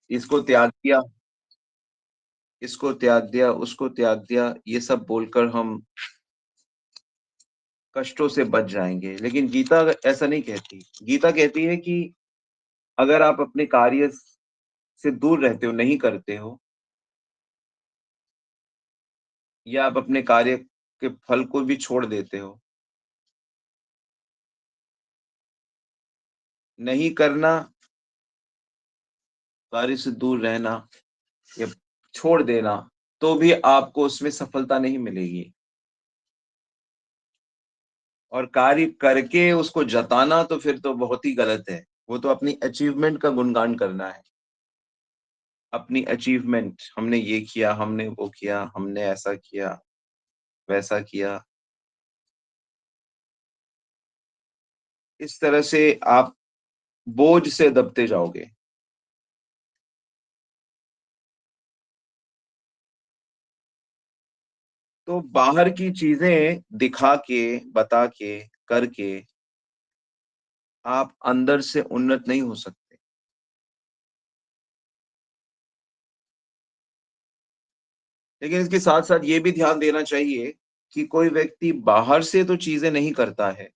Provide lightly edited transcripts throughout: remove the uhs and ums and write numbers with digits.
इसको त्याग दिया, इसको त्याग दिया, उसको त्याग दिया, ये सब बोलकर हम कष्टों से बच जाएँगे। लेकिन गीता ऐसा नहीं कहती। गीता कहती है कि अगर आप अपने कार्य से दूर रहते हो, नहीं करते हो, या आप अपने कार्य के फल को भी छोड़ देते हो, नहीं करना, कार्य से दूर रहना या छोड़ देना, तो भी आपको उसमें सफलता नहीं मिलेगी। और कार्य करके उसको जताना तो फिर तो बहुत ही गलत है। वो तो अपनी अचीवमेंट का गुणगान करना है। अपनी अचीवमेंट, हमने ये किया, हमने वो किया, हमने ऐसा किया, वैसा किया। इस तरह से आप बोझ से दबते जाओगे। तो बाहर की चीज़ें दिखा के, बता के, करके आप अंदर से उन्नत नहीं हो सकते। लेकिन इसके साथ-साथ ये भी ध्यान देना चाहिए कि कोई व्यक्ति बाहर से तो चीज़ें नहीं करता है।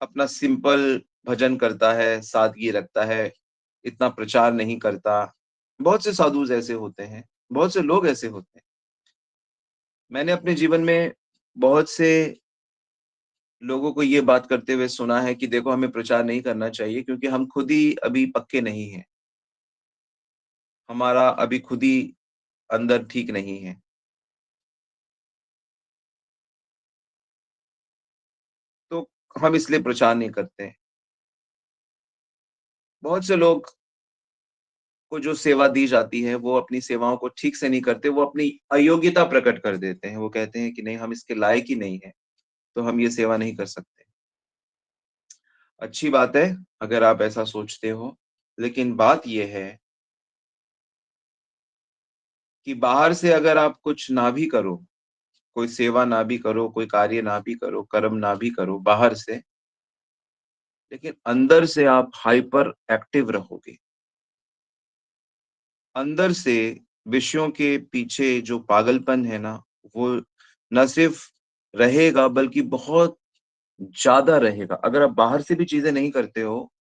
अपना सिंपल भजन करता है, सादगी रखता है, इतना प्रचार नहीं करता। बहुत से साधुज़ ऐसे होते हैं, बहुत से लोग ऐसे होते हैं। मैंने अपने जीवन में बहुत से लोगों को ये बात करते हुए सुना है कि देखो हमें प्रचार नहीं करना चाहिए क्योंकि हम खुद ही अभी पक्के नहीं हैं। हमारा अभी खुद ही अंदर ठीक नहीं है, तो हम इसलिए प्रचार नहीं करते हैं। बहुत से लोग को जो सेवा दी जाती है, वो अपनी सेवाओं को ठीक से नहीं करते, वो अपनी अयोग्यता प्रकट कर देते हैं। वो कहते हैं कि नहीं, हम इसके लायक ही नहीं हैं, तो हम ये सेवा नहीं कर सकते। अच्छी बात है, अगर आप ऐसा सोचते हो, लेकिन बात ये है कि बाहर से अगर आप कुछ ना भी करो, कोई सेवा ना भी करो, कोई कार्य ना भी करो, कर्म ना भी करो बाहर से, लेकिन अंदर से आप हाइपर एक्टिव रहोगे। अंदर से विषयों के पीछे जो पागलपन है ना, वो ना सिर्फ रहेगा बल्कि बहुत ज़्यादा रहेगा। अगर आप बाहर से भी चीज़ें नहीं करते हो,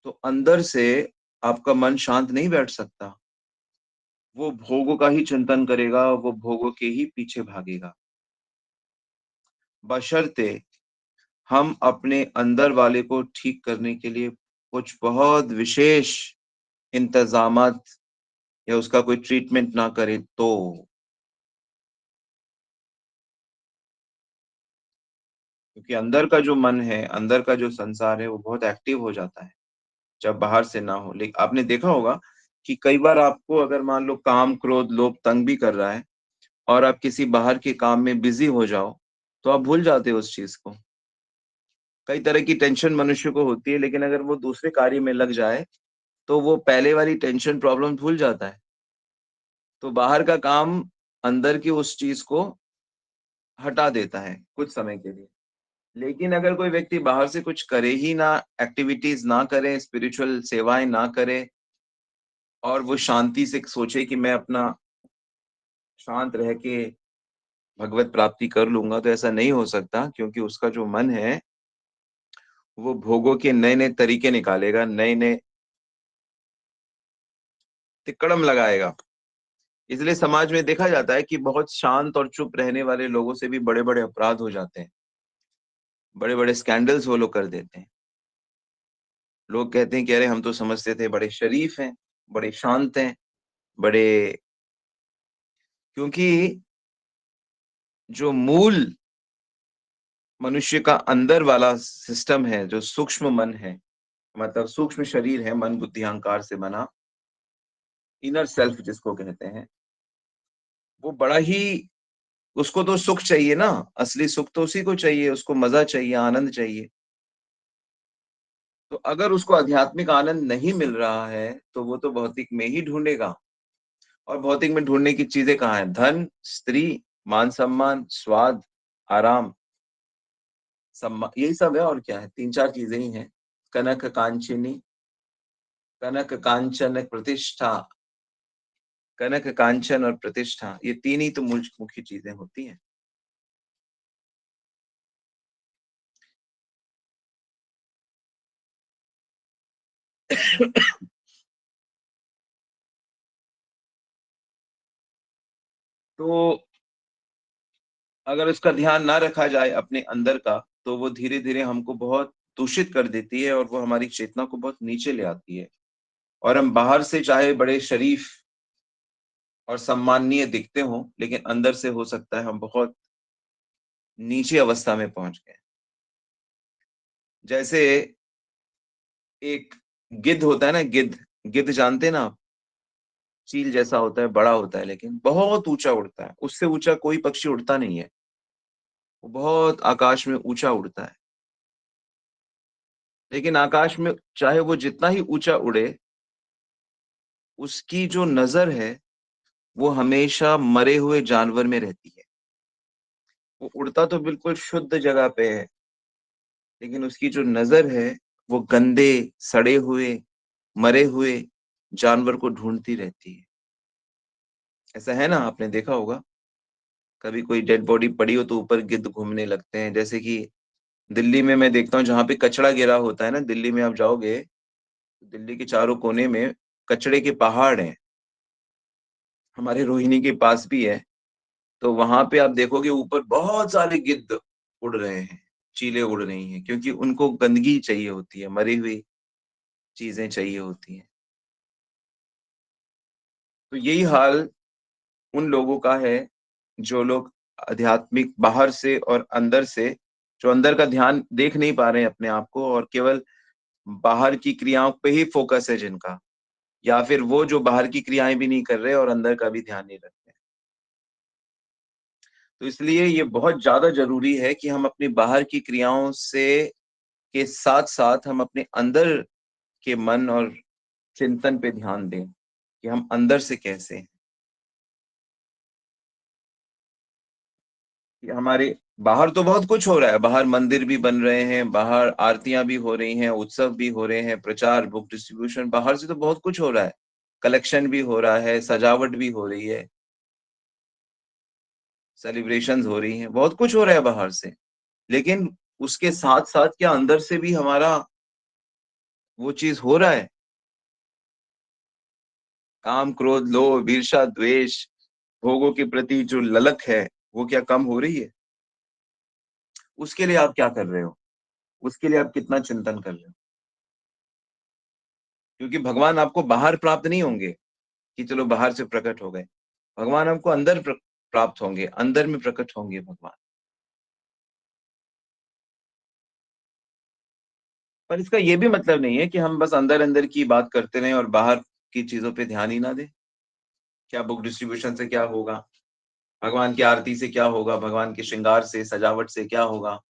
तो अंदर से आपका मन शांत नहीं बैठ सकता। वो भोगों का ही चिंतन करेगा, वो भोगों के ही पीछे भागेगा। बशर्ते हम अपने अंदर वाले को ठीक करने के लिए कुछ बहुत विशेष इंतज़ामात या उसका कोई ट्रीटमेंट ना करें तो। क्योंकि अंदर का जो मन है, अंदर का जो संसार है, वो बहुत एक्टिव हो जाता है, जब बाहर से ना हो। लेकिन आपने देखा होगा कि कई बार आपको अगर मान लो काम, क्रोध, लोभ तंग भी कर रहा है और आप किसी बाहर के काम में बिज़ी हो जाओ, तो आप भूल जाते हो उस चीज़ को। कई तरह की टेंशन मनुष्य को होती है, लेकिन अगर वो दूसरे कार्य में लग जाए, तो वो पहले वाली टेंशन प्रॉब्लम भूल जाता है। तो बाहर का काम अंदर की उस चीज़ को हटा देता है, कुछ समय के लिए। लेकिन अगर कोई व्यक्ति बाहर से कुछ करे ही ना, एक्टिविटीज़ ना करे, स्पिरिचुअल सेवाएँ ना करे और वो शांति से सोचे कि मैं अपना शांत रह के भगवत प्राप्ति कर लूँगा, तो ऐसा नहीं हो सकता क्योंकि उसका जो मन है, वो भोगों के नए-नए तरीके निकालेगा, नए-नए तिकड़म लगाएगा। इसलिए समाज में देखा जाता है कि बहुत शांत और चुप रहने वाले लोगों से भी बड़े-बड़े अपराध हो जाते हैं। बड़े-बड़े स्कैंडल्स वो लोग कर देते हैं। लोग कहते हैं कि अरे हम तो समझते थे बड़े शरीफ हैं, बड़े शांत हैं, बड़े, क्योंकि जो मूल मनुष्य का अंदर वाला सिस्टम है, जो सूक्ष्म मन है, मतलब सूक्ष्म शरीर है, मन, बुद्धि, अहंकार से बना, इनर सेल्फ जिसको कहते हैं, वो बड़ा ही, उसको तो सुख चाहिए ना, असली सुख तो उसी को चाहिए, उसको मज़ा चाहिए, आनंद चाहिए। तो अगर उसको आध्यात्मिक आनंद नहीं मिल रहा है, तो वो तो भौतिक में ही ढूँढेगा। और भौतिक में ढूँढने की चीज़ें कहाँ हैं? धन, स्त्री, मान-सम्मान, स्वाद, आराम, यही सब है और क्या है? 3-4 चीज़ें ही हैं। कनक कांचनी, कनक कांचन प्रतिष्ठा, कनक कांचन और प्रतिष्ठा, ये 3 ही तो मुख्य चीज़ें होती हैं। तो अगर उसका ध्यान ना रखा जाए अपने अंदर का, तो वो धीरे-धीरे हमको बहुत दूषित कर देती है और वो हमारी चेतना को बहुत नीचे ले आती है। और हम बाहर से चाहे बड़े शरीफ और सम्माननीय दिखते हों, लेकिन अंदर से हो सकता है हम बहुत नीची अवस्था में पहुँच गए। जैसे एक गिद्ध होता है ना, गिद्ध, गिद्ध जानते हैं ना आप? चील जैसा होता है, बड़ा होता है लेकिन बहुत ऊँचा उड़ता है। उससे ऊँचा कोई पक्षी उड़ता नहीं है। वो बहुत आकाश में ऊँचा उड़ता है। लेकिन आकाश में चाहे वो जितना ही ऊँचा उड़े, उसकी जो नज़र है, वो हमेशा मरे हुए जानवर में रहती है। वो उड़ता तो बिल्कुल शुद्ध जगह पे है, लेकिन उसकी जो नज़र है, वो गंदे, सड़े हुए, मरे हुए जानवर को ढूँढती रहती है। ऐसा है ना, आपने देखा होगा? कभी कोई डेड बॉडी पड़ी हो तो ऊपर गिद्ध घूमने लगते हैं। जैसे कि दिल्ली में मैं देखता हूँ जहाँ पे कचरा गिरा होता है ना, दिल्ली में आप जाओगे, दिल्ली के चारों कोने में कचरे के पहाड़ हैं। हमारे रोहिणी के पास भी है। तो वहाँ पे आप देखोगे ऊपर बहुत सारे गिद्ध उड़ रहे हैं, चीलें उड़ रही हैं, क्योंकि उनको गंदगी चाहिए होती है, मरी हुई चीज़ें चाहिए होती हैं। तो यही हाल उन लोगों का है, जो लोग आध्यात्मिक बाहर से और अंदर से, जो अंदर का ध्यान देख नहीं पा रहे हैं अपने आप को और केवल बाहर की क्रियाओं पे ही फ़ोकस है जिनका, या फिर वो जो बाहर की क्रियाएँ भी नहीं कर रहे और अंदर का भी ध्यान नहीं रख रहे। तो इसलिए ये बहुत ज़्यादा ज़रूरी है कि हम अपनी बाहर की क्रियाओं से के साथ-साथ हम अपने अंदर के मन और चिंतन पे ध्यान दें, कि हम अंदर से कैसे हैं। कि हमारे बाहर तो बहुत कुछ हो रहा है, बाहर मंदिर भी बन रहे हैं, बाहर आरतियाँ भी हो रही हैं, उत्सव भी हो रहे हैं, प्रचार, बुक डिस्ट्रीब्यूशन, बाहर से तो बहुत कुछ हो रहा है। कलेक्शन भी हो रहा है, सजावट भी हो रही है, सेलिब्रेशंस हो रही हैं, बहुत कुछ हो रहा है बाहर से। लेकिन उसके साथ-साथ क्या अंदर से भी हमारा वो चीज़ हो रहा है? काम, क्रोध, लोभ, ईर्ष्या, द्वेष, भोगों के प्रति जो ललक है, वो क्या कम हो रही है? उसके लिए आप क्या कर रहे हो? उसके लिए आप कितना चिंतन कर रहे हो? क्योंकि भगवान आपको बाहर प्राप्त नहीं होंगे, कि चलो बाहर से प्रकट हो गए। भगवान हमको अंदर प्राप्त होंगे, अंदर में प्रकट होंगे भगवान। पर इसका ये भी मतलब नहीं है कि हम बस अंदर-अंदर की बात करते रहें और बाहर की चीज़ों पे ध्यान ही ना दें। क्या बुक डिस्ट्रीब्यूशन से क्या होगा? भगवान की आरती से क्या होगा? भगवान के श्रृंगार से, सजावट से क्या होगा?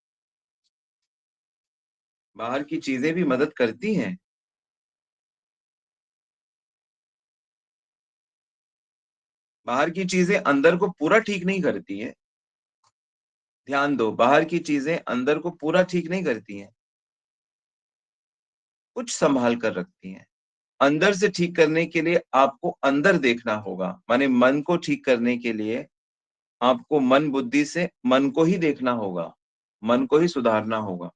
बाहर की चीज़ें भी मदद करती हैं। बाहर की चीज़ें अंदर को पूरा ठीक नहीं करती हैं। ध्यान दो, बाहर की चीज़ें अंदर को पूरा ठीक नहीं करती हैं, कुछ सँभाल कर रखती हैं। अंदर से ठीक करने के लिए आपको अंदर देखना होगा, माने मन को ठीक करने के लिए आपको मन बुद्धि से मन को ही देखना होगा, मन को ही सुधारना होगा।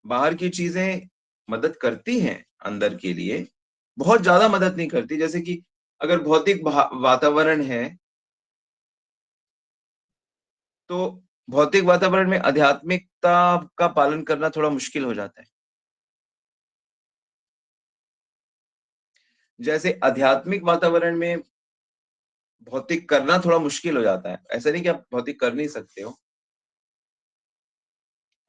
बाहर की चीज़ें मदद करती हैं अंदर के लिए, बहुत ज़्यादा मदद नहीं करती। जैसे कि अगर भौतिक वातावरण है, तो भौतिक वातावरण में आध्यात्मिकता का पालन करना थोड़ा मुश्किल हो जाता है। जैसे आध्यात्मिक वातावरण में भौतिक करना थोड़ा मुश्किल हो जाता है। ऐसा नहीं कि आप भौतिक कर नहीं सकते हो।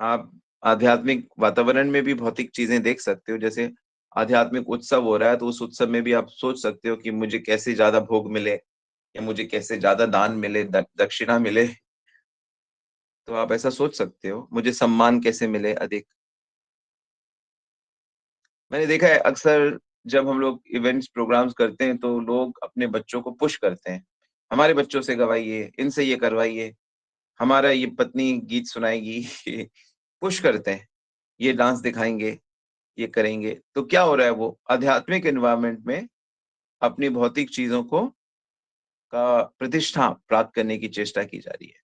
आप आध्यात्मिक वातावरण में भी भौतिक चीज़ें देख सकते हो। जैसे आध्यात्मिक उत्सव हो रहा है, तो उस उत्सव में भी आप सोच सकते हो कि मुझे कैसे ज़्यादा भोग मिले या मुझे कैसे ज़्यादा दान मिले, दक्षिणा मिले। तो आप ऐसा सोच सकते हो। मुझे सम्मान कैसे मिले अधिक। मैंने देखा है अक्सर जब हम लोग इवेंट्स प्रोग्राम्स करते हैं, तो लोग अपने बच्चों को पुश करते हैं। हमारे बच्चों से गवाइए, इनसे ये करवाइए। हमारा ये पत्नी गीत सुनाएगी, पुश करते हैं, ये डांस दिखाएँगे, ये करेंगे। तो क्या हो रहा है, वो आध्यात्मिक एनवायरनमेंट में अपनी भौतिक चीज़ों को का प्रतिष्ठा प्राप्त करने की चेष्टा की जा रही है।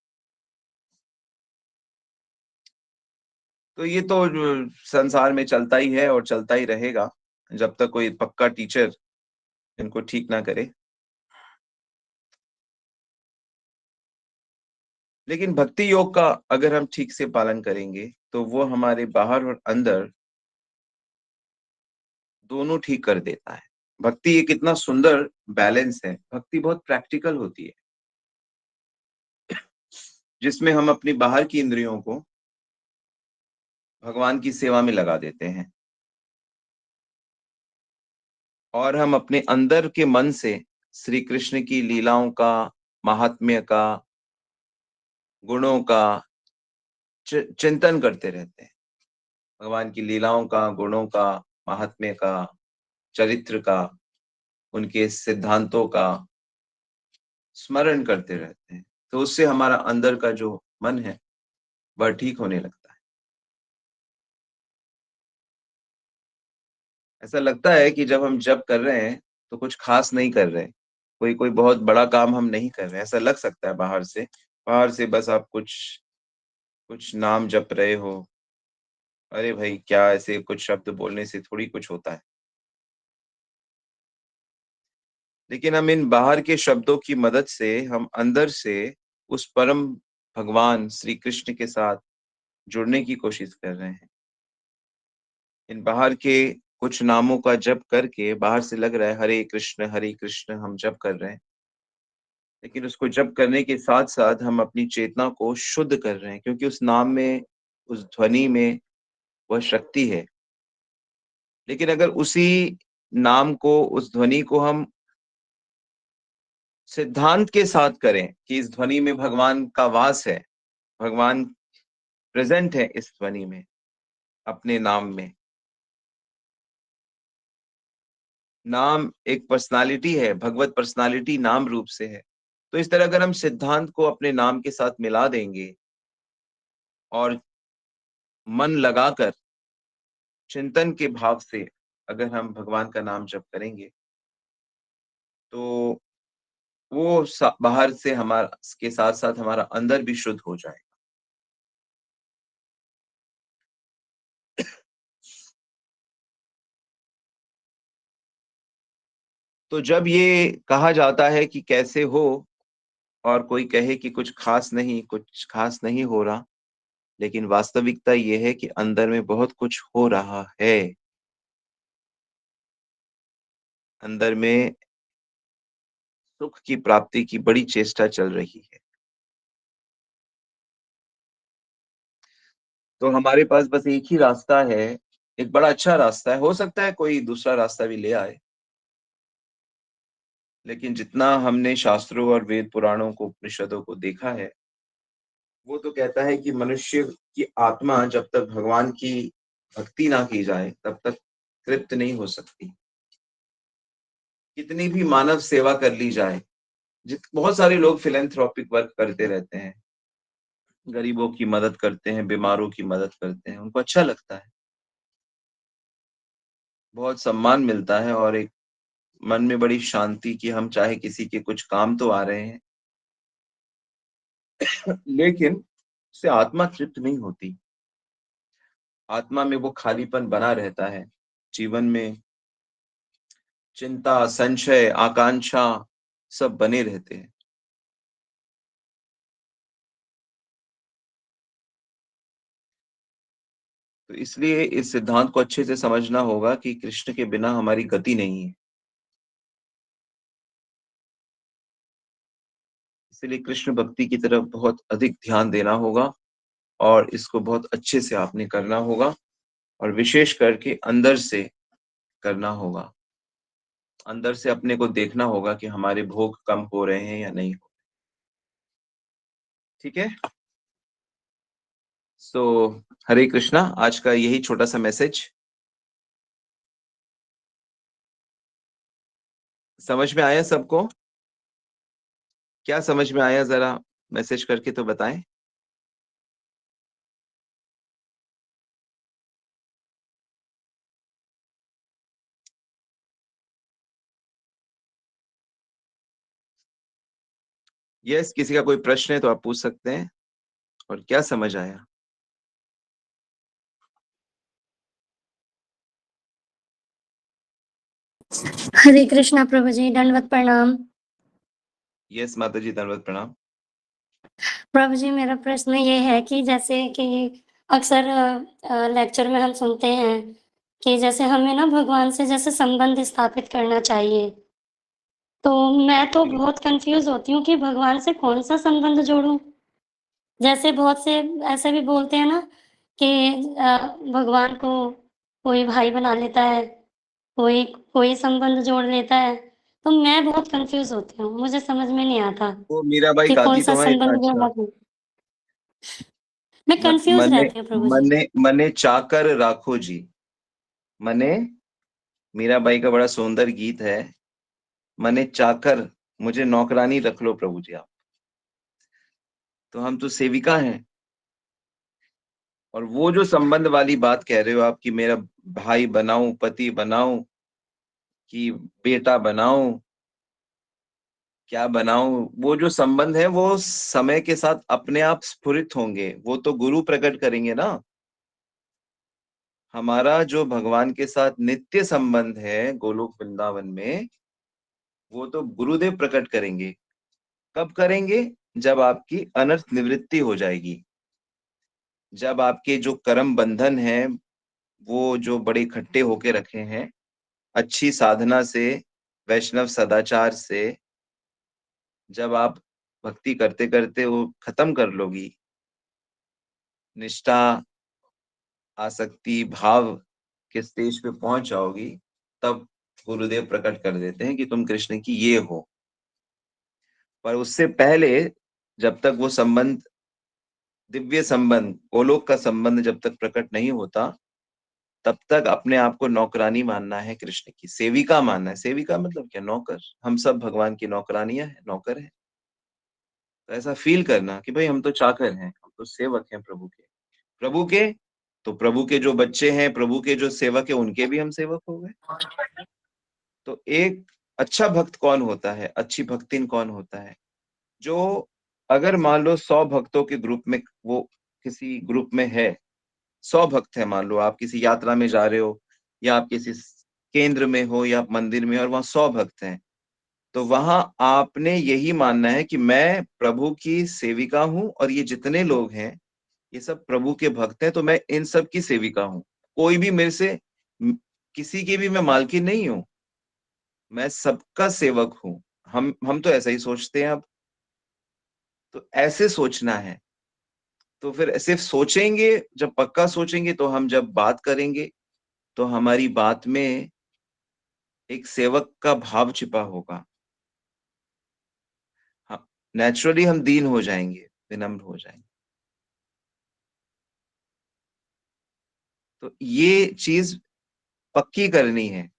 तो ये तो जो संसार में चलता ही है और चलता ही रहेगा, जब तक कोई पक्का टीचर इनको ठीक ना करे। लेकिन भक्ति योग का अगर हम ठीक से पालन करेंगे, तो वो हमारे बाहर और अंदर दोनों ठीक कर देता है। भक्ति एक इतना सुंदर बैलेंस है, भक्ति बहुत प्रैक्टिकल होती है, जिसमें हम अपनी बाहर की इंद्रियों को भगवान की सेवा में लगा देते हैं और हम अपने अंदर के मन से श्री कृष्ण की लीलाओं का, महात्म्य का, गुणों का चिंतन करते रहते हैं। भगवान की लीलाओं का, गुणों का, महात्म्य का, चरित्र का, उनके सिद्धांतों का स्मरण करते रहते हैं। तो उससे हमारा अंदर का जो मन है, वह ठीक होने लगता है। ऐसा लगता है कि जब हम जप कर रहे हैं, तो कुछ खास नहीं कर रहे हैं। कोई बहुत बड़ा काम हम नहीं कर रहे हैं, ऐसा लग सकता है बाहर से। बाहर से बस आप कुछ कुछ नाम जप रहे हो। अरे भाई, क्या ऐसे कुछ शब्द बोलने से थोड़ी कुछ होता है। लेकिन हम इन बाहर के शब्दों की मदद से हम अंदर से उस परम भगवान श्री कृष्ण के साथ जुड़ने की कोशिश कर रहे हैं। इन बाहर के कुछ नामों का जप करके बाहर से लग रहा है हरे कृष्ण हम जप कर रहे हैं। लेकिन उसको जप करने के साथ-साथ हम अपनी चेतना को शुद्ध कर रहे हैं, क्योंकि उस नाम में, उस ध्वनि में वह शक्ति है। लेकिन अगर उसी नाम को, उस ध्वनि को हम सिद्धांत के साथ करें कि इस ध्वनि में भगवान का वास है, भगवान प्रेज़ेंट है इस ध्वनि में, अपने नाम में। नाम एक पर्सनैलिटी है, भगवत पर्सनैलिटी नाम रूप से है। तो इस तरह अगर हम सिद्धांत को अपने नाम के साथ मिला देंगे और मन लगाकर चिंतन के भाव से अगर हम भगवान का नाम जप करेंगे, तो वो बाहर से हमारा के साथ-साथ हमारा अंदर भी शुद्ध हो जाए। तो जब ये कहा जाता है कि कैसे हो, और कोई कहे कि कुछ खास नहीं हो रहा, लेकिन वास्तविकता ये है कि अंदर में बहुत कुछ हो रहा है। अंदर में सुख की प्राप्ति की बड़ी चेष्टा चल रही है। तो हमारे पास बस एक ही रास्ता है, एक बड़ा अच्छा रास्ता है। हो सकता है कोई दूसरा रास्ता भी ले आए, लेकिन जितना हमने शास्त्रों और वेद पुराणों को, उपनिषदों को देखा है, वो तो कहता है कि मनुष्य की आत्मा जब तक भगवान की भक्ति ना की जाए, तब तक तृप्त नहीं हो सकती। कितनी भी मानव सेवा कर ली जाए, जित बहुत सारे लोग फिलैंथ्रोपिक वर्क करते रहते हैं, गरीबों की मदद करते हैं, बीमारों की मदद करते हैं, उनको अच्छा लगता है, बहुत सम्मान मिलता है और एक मन में बड़ी शांति कि हम चाहे किसी के कुछ काम तो आ रहे हैं, लेकिन उससे आत्मा तृप्त नहीं होती। आत्मा में वो खालीपन बना रहता है। जीवन में चिंता, संशय, आकांक्षा सब बने रहते हैं। तो इसलिए इस सिद्धांत को अच्छे से समझना होगा कि कृष्ण के बिना हमारी गति नहीं है। इसलिए कृष्ण भक्ति की तरफ बहुत अधिक ध्यान देना होगा और इसको बहुत अच्छे से आपने करना होगा और विशेष करके अंदर से करना होगा। अंदर से अपने को देखना होगा कि हमारे भोग कम हो रहे हैं या नहीं हो। ठीक है? सो हरे कृष्णा, आज का यही छोटा-सा मैसेज समझ में आया सबको? क्या समझ में आया, ज़रा मैसेज करके तो बताएँ? यस, किसी का कोई प्रश्न है तो आप पूछ सकते हैं। और क्या समझ आया? हरे कृष्णा प्रभु जी, दंडवत प्रणाम। यस माता जी, दंडवत प्रणाम। प्रभु जी, मेरा प्रश्न ये है कि जैसे कि अक्सर लेक्चर में हम सुनते हैं कि जैसे हमें ना भगवान से जैसे संबंध स्थापित करना चाहिए। तो मैं तो जी। बहुत कन्फ्यूज़ होती हूँ कि भगवान से कौन-सा संबंध जोड़ूँ? जैसे बहुत से ऐसे भी बोलते हैं ना कि भगवान को कोई भाई बना लेता है, कोई कोई संबंध जोड़ लेता है। तो मैं बहुत कन्फ्यूज़ होती हूँ, मुझे समझ में नहीं आता वो मीराबाई कि गाती कौन-सा तो है इतना संबंध अच्छा। जोड़ना चाहिए। मैं कन्फ्यूज़ मने रहती हूँ प्रभु जी। मने मने चाकर राखो जी। मने, मीराबाई का बड़ा सुंदर गीत है। मने चाकर, मुझे नौकरानी रख लो प्रभु जी आप। तो हम तो सेविका हैं। और वो जो संबंध वाली बात कह रहे हो आप कि मेरा भाई बनाऊं, पति बनाऊं, कि बेटा बनाऊं, क्या बनाऊं, वो जो संबंध है वो समय के साथ अपने आप स्फुरित होंगे, वो तो गुरु प्रकट करेंगे ना। हमारा जो भगवान के साथ नित्य संबंध है गोलोक वृंदावन में, वो तो गुरुदेव प्रकट करेंगे। कब करेंगे? जब आपकी अनर्थ निवृत्ति हो जाएगी, जब आपके जो कर्म बंधन है वो जो बड़े इकट्ठे होके रखे हैं, अच्छी साधना से, वैष्णव सदाचार से, जब आप भक्ति करते करते वो खत्म कर लोगी, निष्ठा, आसक्ति, भाव के स्टेज पे पहुंच जाओगी, तब गुरुदेव प्रकट कर देते हैं कि तुम कृष्ण की ये हो। पर उससे पहले, जब तक वो संबंध, दिव्य संबंध, गोलोक का संबंध जब तक प्रकट नहीं होता, तब तक अपने आप को नौकरानी मानना है, कृष्ण की सेविका मानना है। सेविका मतलब क्या? नौकर। हम सब भगवान की नौकरानियां हैं, नौकर हैं। तो ऐसा फील करना कि भाई हम तो चाकर हैं, हम तो सेवक हैं प्रभु के। प्रभु के, तो प्रभु के जो बच्चे हैं, प्रभु के जो सेवक है, उनके भी हम सेवक हो गए। तो एक अच्छा भक्त कौन होता है, अच्छी भक्तिन कौन होता है? जो, अगर मान लो 100 भक्तों के ग्रुप में, वो किसी ग्रुप में है, 100 भक्त है, मान लो आप किसी यात्रा में जा रहे हो, या आप किसी केंद्र में हो, या आप मंदिर में हो, और वहां 100 भक्त हैं, तो वहां आपने यही मानना है कि मैं प्रभु की सेविका हूं, और ये जितने लोग हैं ये सब प्रभु के भक्त हैं, तो मैं इन सब की सेविका हूं। कोई भी मेरे से, किसी की भी मैं मालकिन नहीं हूं, मैं सबका सेवक हूं। हम तो ऐसा ही सोचते हैं अब। तो ऐसे सोचना है। तो फिर सिर्फ सोचेंगे, जब पक्का सोचेंगे, तो हम जब बात करेंगे, तो हमारी बात में एक सेवक का भाव छिपा होगा। हाँ, नेचुरली हम दीन हो जाएंगे, विनम्र हो जाएंगे। तो ये चीज पक्की करनी है।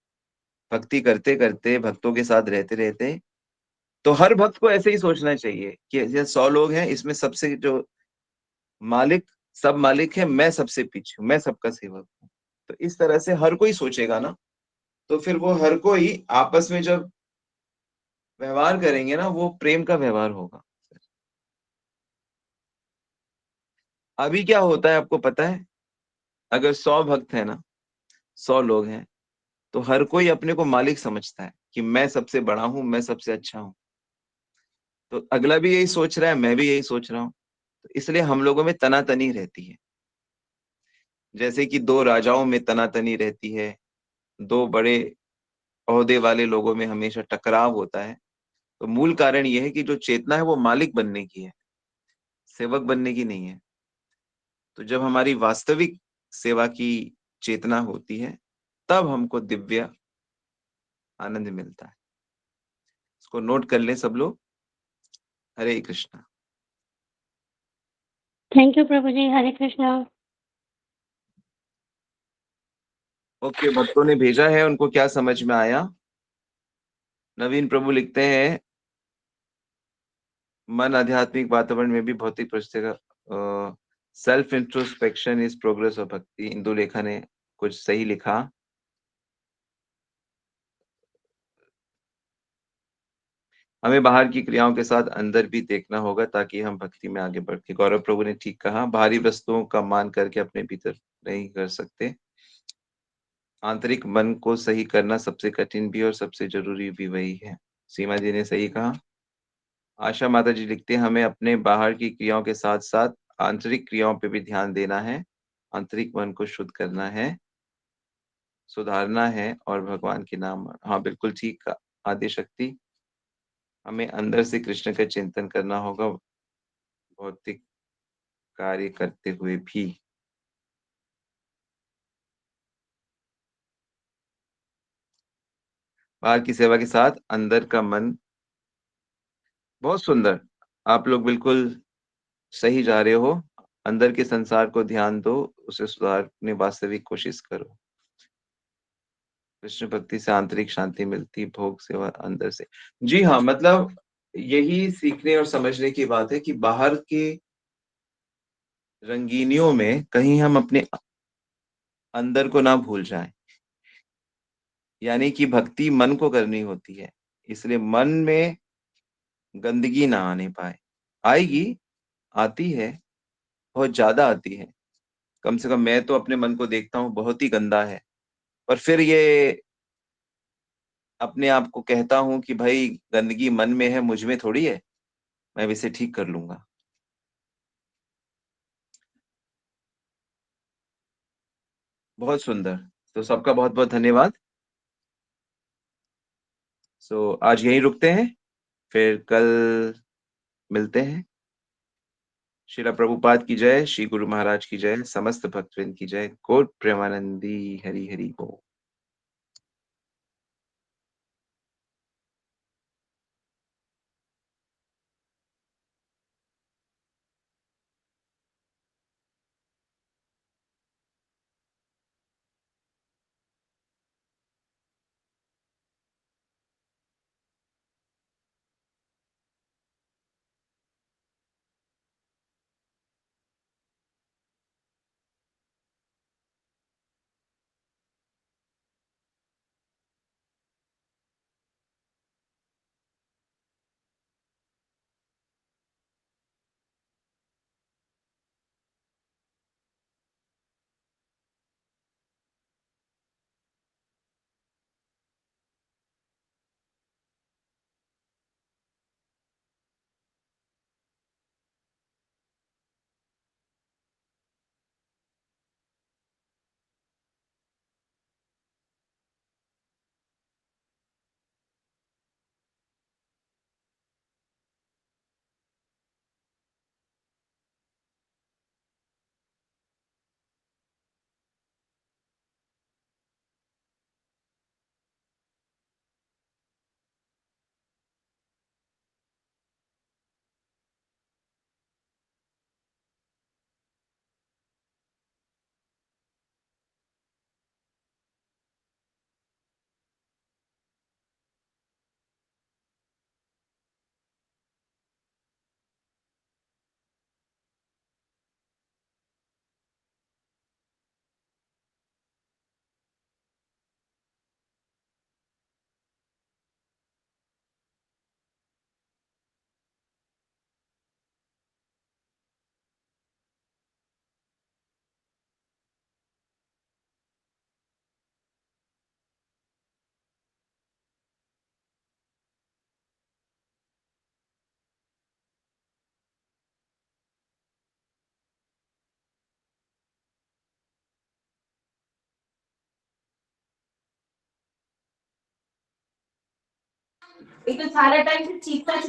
भक्ति करते करते, भक्तों के साथ रहते रहते, तो हर भक्त को ऐसे ही सोचना चाहिए कि ये 100 लोग हैं, इसमें सबसे जो मालिक, सब मालिक है, मैं सबसे पीछे हूं, मैं सबका सेवक हूँ। तो इस तरह से हर कोई सोचेगा ना, तो फिर वो हर कोई आपस में जब व्यवहार करेंगे ना, वो प्रेम का व्यवहार होगा। अभी क्या होता है आपको पता है? अगर 100 भक्त है ना, 100 लोग हैं, तो हर कोई अपने को मालिक समझता है कि मैं सबसे बड़ा हूं, मैं सबसे अच्छा हूं। तो अगला भी यही सोच रहा है, मैं भी यही सोच रहा हूँ। तो इसलिए हम लोगों में तनातनी रहती है। जैसे कि दो राजाओं में तनातनी रहती है, दो बड़े ओहदे वाले लोगों में हमेशा टकराव होता है। तो मूल कारण यह है कि जो चेतना है वो मालिक बनने की है, सेवक बनने की नहीं है। तो जब हमारी वास्तविक सेवा की चेतना होती है, तब हमको दिव्य आनंद मिलता है। इसको नोट कर लें सब लोग। हरे कृष्णा। थैंक यू प्रभु जी, हरे कृष्णा। ओके, भक्तों ने भेजा है, उनको क्या समझ में आया? नवीन प्रभु लिखते हैं, मन आध्यात्मिक वातावरण में भी भौतिक परिस्थिति, self introspection is progress of भक्ति। इंदुलेखा ने कुछ सही लिखा। हमें बाहर की क्रियाओं के साथ अंदर भी देखना होगा ताकि हम भक्ति में आगे बढ़ के गौरव प्रभु ने ठीक कहा, बाहरी वस्तुओं का मान करके अपने भीतर नहीं कर सकते। आंतरिक मन को सही करना सबसे कठिन भी और सबसे ज़रूरी भी वही है। सीमा जी ने सही कहा। आशा माता जी लिखते हैं, हमें अपने बाहर की क्रियाओं के साथ-साथ आंतरिक क्रियाओं पे भी ध्यान देना है। आंतरिक मन को शुद्ध करना है, सुधारना है और भगवान के नाम हाँ, बिल्कुल ठीक कहा। आद्य शक्ति, हमें अंदर से कृष्ण का चिंतन करना होगा, भौतिक कार्य करते हुए भी। बाहर की सेवा के साथ अंदर का मन बहुत सुंदर। आप लोग बिल्कुल सही जा रहे हो। अंदर के संसार को ध्यान दो, उसे सुधारने वास्तविक कोशिश करो। कृष्ण भक्ति से आंतरिक शांति मिलती, भोग सेवा अंदर से। जी हाँ, मतलब यही सीखने और समझने की बात है कि बाहर के रंगीनियों में कहीं हम अपने अंदर को ना भूल जाएँ। यानी कि भक्ति मन को करनी होती है, इसलिए मन में गंदगी ना आने पाए। आएगी, आती है, बहुत ज़्यादा आती है। कम से कम मैं तो अपने मन को देखता हूँ बहुत ही गंदा है। पर फिर ये अपने आप को कहता हूँ कि भाई गंदगी मन में है, मुझ में थोड़ी है, मैं इसे ठीक कर लूँगा। बहुत सुंदर। तो सबका बहुत-बहुत धन्यवाद। आज यहीं रुकते हैं, फिर कल मिलते हैं। श्रील प्रभुपाद की जय, श्री गुरु महाराज की जय, समस्त भक्तवृंद की जय। गौर प्रेमानंदी हरि हरि बोल। ये तो सारा टाइम से चीखता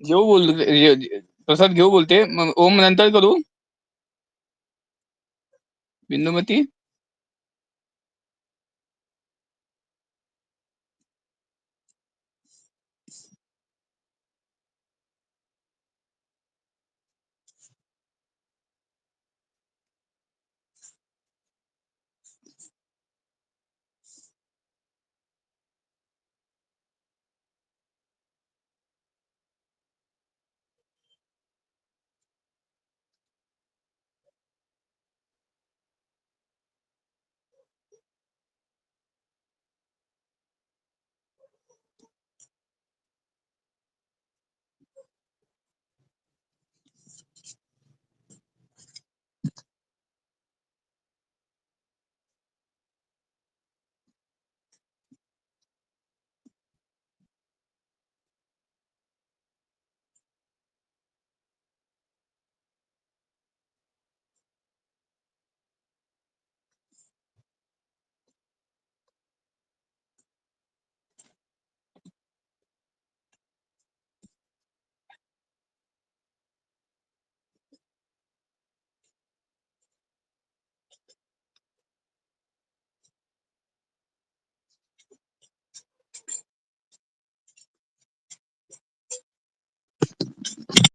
घेऊ प्रसाद घेऊ बोलते, मग ओम नंतर करू? बिंदुमती